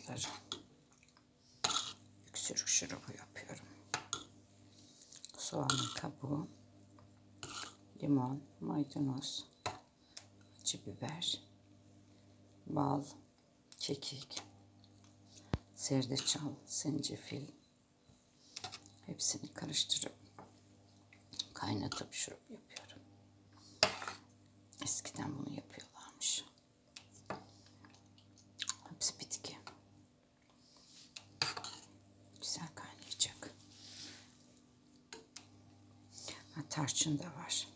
şurupları. Öksürük şurubu yapıyorum. Soğanın kabuğu, limon, maydanoz, acı biber, bal, kekik, zerdeçal, zencefil, hepsini karıştırıp kaynatıp şurup yapıyorum. Eskiden bunu yapıyorlarmış. Hepsi bitki. Güzel kaynayacak. Ha, tarçın da var.